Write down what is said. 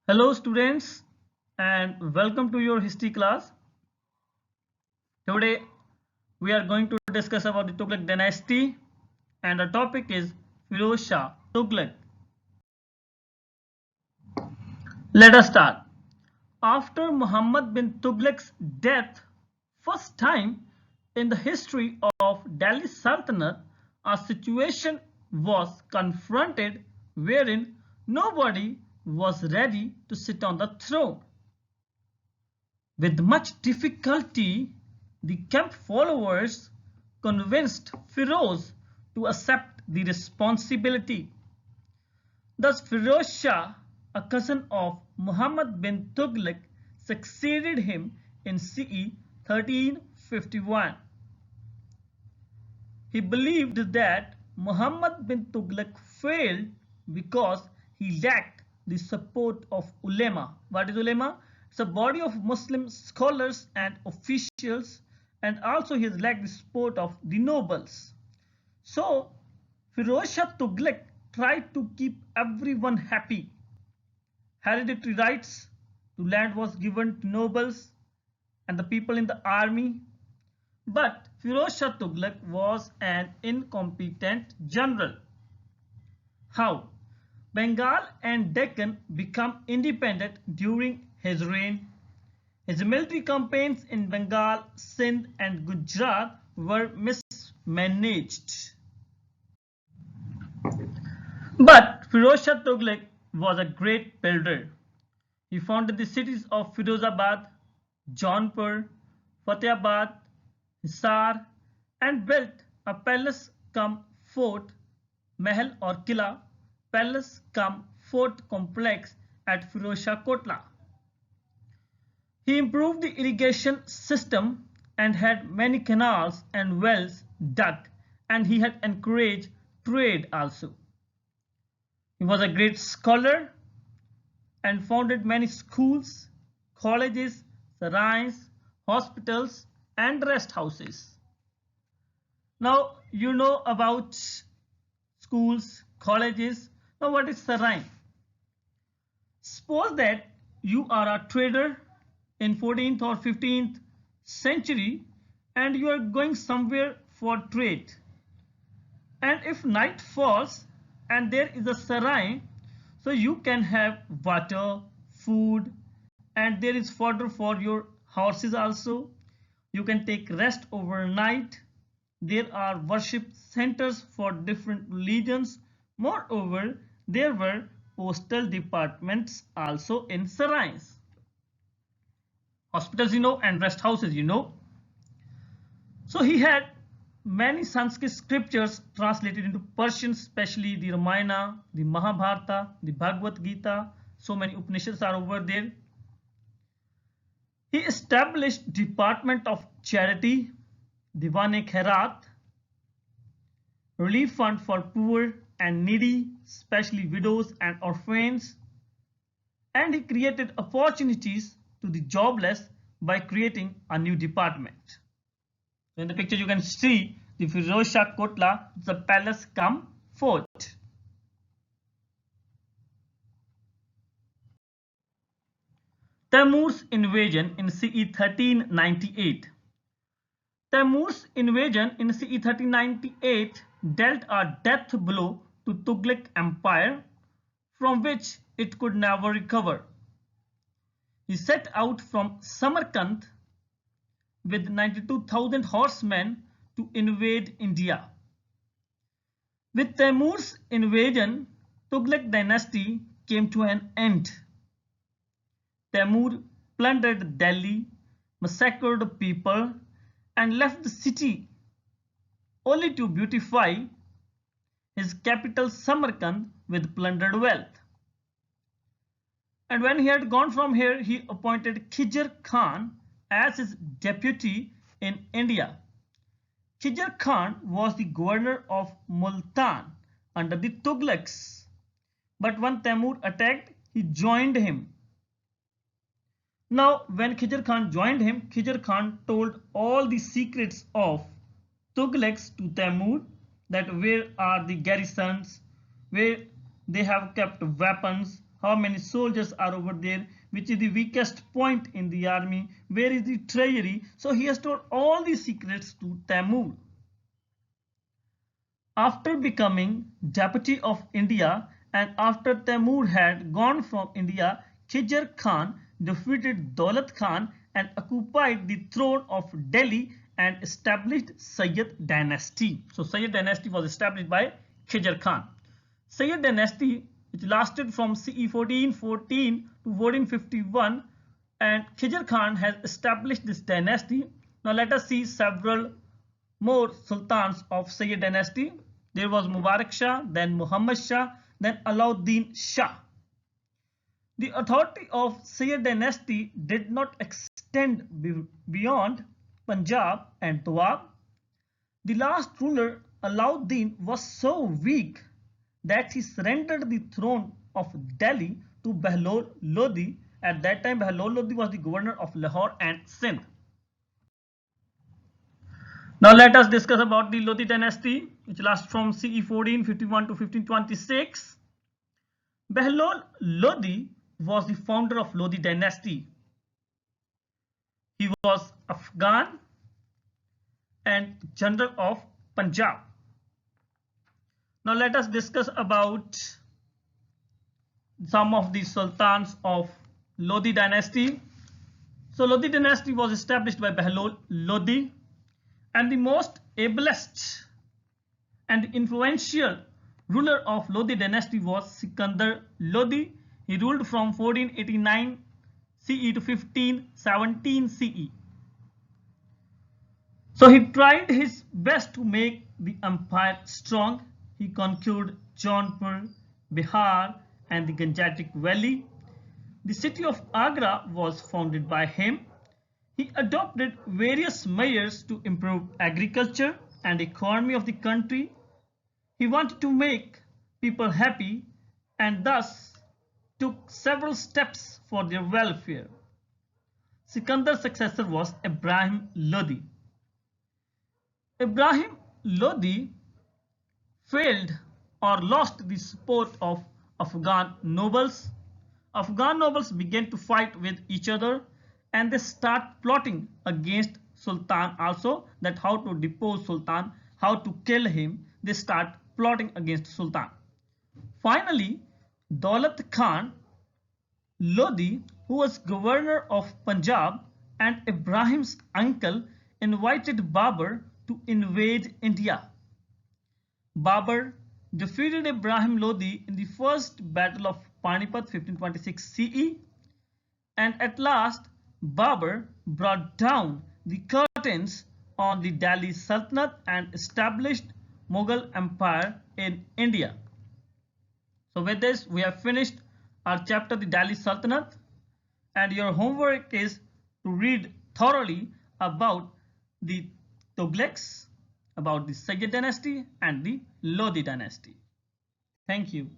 Hello students and welcome to your history class. Today we are going to discuss about the Tughlaq dynasty and the topic is Firoz Shah Tughlaq. Let us start. After Muhammad bin Tughlaq's death, first time in the history of Delhi Sultanate, a situation was confronted wherein nobody was ready to sit on the throne. With much difficulty, the camp followers convinced Firoz to accept the responsibility. Thus Firoz Shah, a cousin of Muhammad bin Tughlaq, succeeded him in CE 1351. He believed that Muhammad bin Tughlaq failed because he lacked the support of ulema. What is ulema? It's a body of Muslim scholars and officials, and also he has lacked the support of the nobles. So Firoz Shah Tughlaq tried to keep everyone happy. Hereditary rights to land was given to nobles and the people in the army. But Firoz Shah Tughlaq was an incompetent general. How? Bengal and Deccan became independent during his reign. His military campaigns in Bengal, Sindh and Gujarat were mismanaged. But Firoz Shah Tughlaq was a great builder. He founded the cities of Firozabad, Jaunpur, Fatehabad, Hisar and built a palace cum fort, mahal or killa, palace cum fort complex at Firozshah Kotla. He improved the irrigation system and had many canals and wells dug, and he had encouraged trade also. He was a great scholar and founded many schools, colleges, sarais, hospitals and rest houses. Now you know about schools, colleges. Now what is sarai? Suppose that you are a trader in 14th or 15th century and you are going somewhere for trade. And if night falls and there is a sarai, so you can have water, food, and there is fodder for your horses also. You can take rest overnight. There are worship centers for different religions. Moreover, there were postal departments also in sarais. Hospitals, and rest houses, So he had many Sanskrit scriptures translated into Persian, especially the Ramayana, the Mahabharata, the Bhagavad Gita. So many Upanishads are over there. He established Department of Charity, Diwan-e-Khairat, relief fund for poor and needy, especially widows and orphans, and he created opportunities to the jobless by creating a new department. So in the picture you can see the Firozshah Kotla, the palace cum fort. Taimur's invasion in CE 1398. Taimur's invasion in CE 1398 dealt a death blow to Tughlaq Empire, from which it could never recover. He set out from Samarkand with 92,000 horsemen to invade India. With Taimur's invasion, Tughlaq dynasty came to an end. Taimur plundered Delhi, massacred people, and left the city only to beautify his capital Samarkand with plundered wealth. And when he had gone from here, he appointed Khizr Khan as his deputy in India. Khizr Khan was the governor of Multan under the Tughlaqs. But when Taimur attacked, he joined him. Now, when Khizr Khan joined him, Khizr Khan told all the secrets of Tughlaqs to Taimur, that where are the garrisons, where they have kept weapons, how many soldiers are over there, which is the weakest point in the army, where is the treasury. So he has told all the secrets to Taimur. After becoming deputy of India and after Taimur had gone from India, Khizr Khan defeated Daulat Khan and occupied the throne of Delhi and established Sayyid dynasty. So Sayyid dynasty was established by Khizr Khan. Sayyid dynasty, which lasted from CE 1414 to 1451, and Khizr Khan has established this dynasty. Now let us see several more sultans of Sayyid dynasty. There was Mubarak Shah, then Muhammad Shah, then Alauddin Shah. The authority of Sayyid dynasty did not extend beyond Punjab and Doab. The last ruler, Alauddin, was so weak that he surrendered the throne of Delhi to Bahlol Lodi. At that time, Bahlol Lodi was the governor of Lahore and Sindh. Now let us discuss about the Lodi dynasty, which lasts from CE 1451 to 1526. Bahlol Lodi was the founder of Lodi dynasty. He was Afghan and general of Punjab. Now let us discuss about some of the sultans of Lodi dynasty. So Lodi dynasty was established by Bahlol Lodi, and the most ablest and influential ruler of Lodi dynasty was Sikandar Lodi. He ruled from 1489 CE to 1517 CE. So he tried his best to make the empire strong. He conquered Jaunpur, Bihar and the Gangetic Valley. The city of Agra was founded by him. He adopted various measures to improve agriculture and economy of the country. He wanted to make people happy and thus took several steps for their welfare. Sikandar's successor was Ibrahim Lodi. Ibrahim Lodi failed or lost the support of Afghan nobles. Afghan nobles began to fight with each other and they start plotting against Sultan also, that how to depose Sultan, how to kill him. They start plotting against Sultan. Finally, Daulat Khan Lodi, who was governor of Punjab and Ibrahim's uncle, invited Babur to invade India. Babur defeated Ibrahim Lodi in the first battle of Panipat 1526 CE, and at last Babur brought down the curtains on the Delhi Sultanate and established Mughal Empire in India. So with this we have finished our chapter, the Delhi Sultanate, and your homework is to read thoroughly about the Tughlaqs, about the Sayyid dynasty and the Lodi dynasty. Thank you.